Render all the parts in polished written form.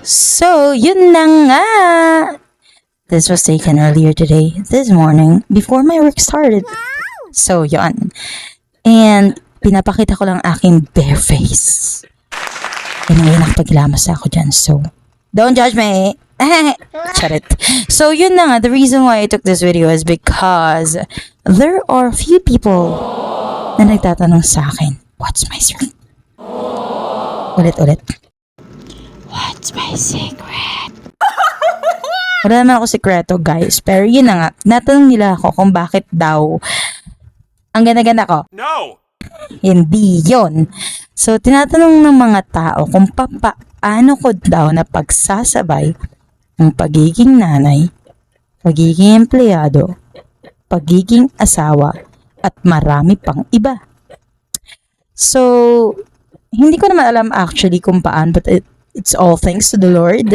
So, yun na nga. This was taken earlier today, this morning, before my work started. So, yun. And, pinapakita ko lang aking bare face. Anyway, nakapaglamas ako dyan, so, don't judge me. Charit. So, yun na nga, the reason why I took this video is because there are a few people na nagtatanong sa akin, what's my secret? Ulit. What's my secret? Wala naman ako sekreto, guys. Pero yun na nga, natanong nila ako kung bakit daw ang ganda-ganda ko. No! Hindi yon. So, tinatanong ng mga tao kung paano ko daw na pagsasabay ng pagiging nanay, pagiging empleyado, pagiging asawa, at marami pang iba. So, hindi ko naman alam actually kung paano, but it's all thanks to the Lord.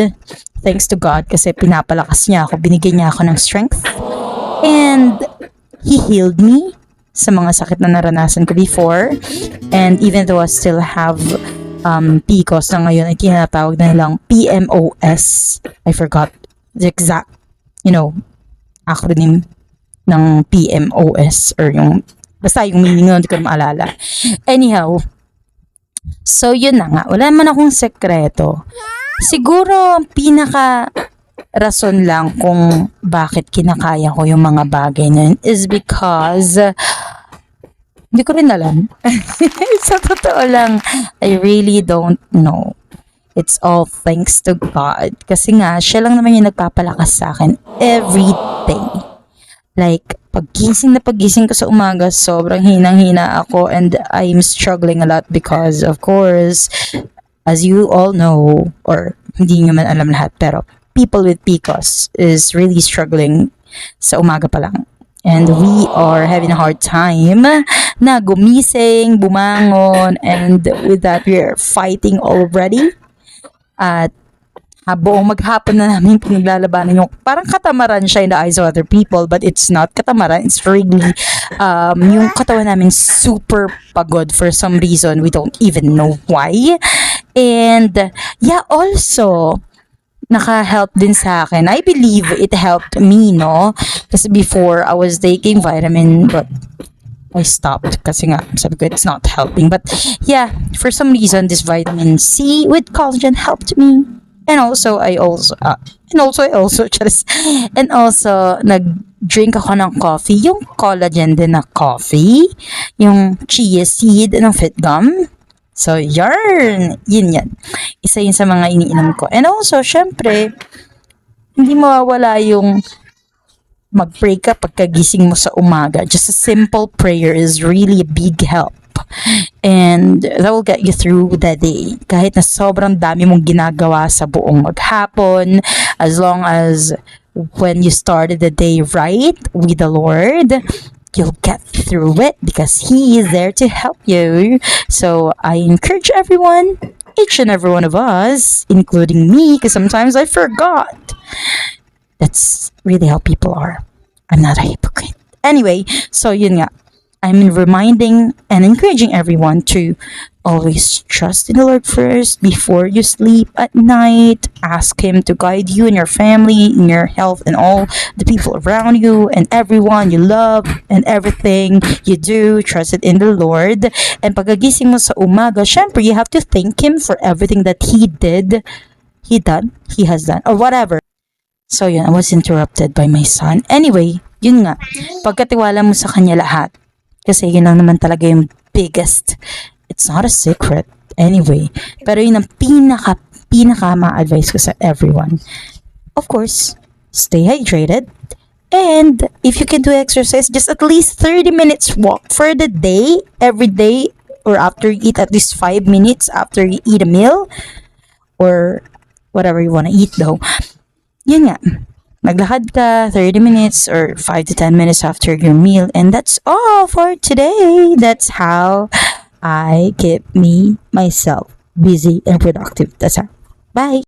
Thanks to God kasi pinapalakas niya ako, binigyan niya ako ng strength. And He healed me sa mga sakit na naranasan ko before. And even though I still have PCOS na ngayon ay tinatawag na nilang PMOS. I forgot the exact, acronym ng PMOS or basta yung meaning nun, hindi ko na maalala. Anyhow, so yun na nga, wala man akong sekreto. Siguro ang pinaka rason lang kung bakit kinakaya ko yung mga bagay na yun is because hindi ko rin alam. Sa totoo lang, I really don't know. It's all thanks to God. Kasi nga, siya lang naman yung nagpapalakas sa akin every day. Like, paggising ko sa umaga, sobrang hinang-hina ako and I'm struggling a lot because, of course, as you all know, or hindi nyo man alam lahat, pero people with PCOS is really struggling sa umaga pa lang. And we are having a hard time na gumising, bumangon, and with that, we are fighting already. At buong maghapon na namin pinaglalabanan yung parang katamaran siya in the eyes of other people, but it's not katamaran. It's really yung katawan namin super pagod for some reason. We don't even know why. And yeah, also naka-help din sa akin. I believe it helped me, no? Kasi before, I was taking vitamin, but I stopped kasi nga, sabi ko, it's not helping. But yeah, for some reason, this vitamin C with collagen helped me. And also, I also nag-drink ako ng coffee, yung collagen din na coffee, yung chia seed ng FitGum. So, yun yan. Isa yun sa mga iniinom ko. And also, syempre, hindi mawawala yung mag-pray ka pagkagising mo sa umaga. Just a simple prayer is really a big help. And that will get you through the day. Kahit na sobrang dami mong ginagawa sa buong maghapon, as long as when you started the day right with the Lord, you'll get through it because He is there to help you. So I encourage everyone, each and every one of us, including me, because sometimes I forgot. That's really how people are. I'm not a hypocrite. Anyway, so yun nga. I'm reminding and encouraging everyone to always trust in the Lord first before you sleep at night. Ask Him to guide you and your family, in your health, and all the people around you and everyone you love and everything you do. Trust it in the Lord. And pagkagising mo sa umaga, syempre, you have to thank Him for everything that He has done, or whatever. So yun, I was interrupted by my son. Anyway, yun nga, pagkatiwala mo sa Kanya lahat. Kasi yun lang naman talaga yung biggest. It's not a secret. Anyway. Pero yun ang pinaka ma-advise ko sa everyone. Of course, stay hydrated. And if you can do exercise, just at least 30 minutes walk for the day, every day, or after you eat, at least 5 minutes after you eat a meal. Or whatever you want to eat though. Yun nga. Maglakad ka 30 minutes or 5 to 10 minutes after your meal. And that's all for today. That's how I keep myself busy and productive. That's how. Bye.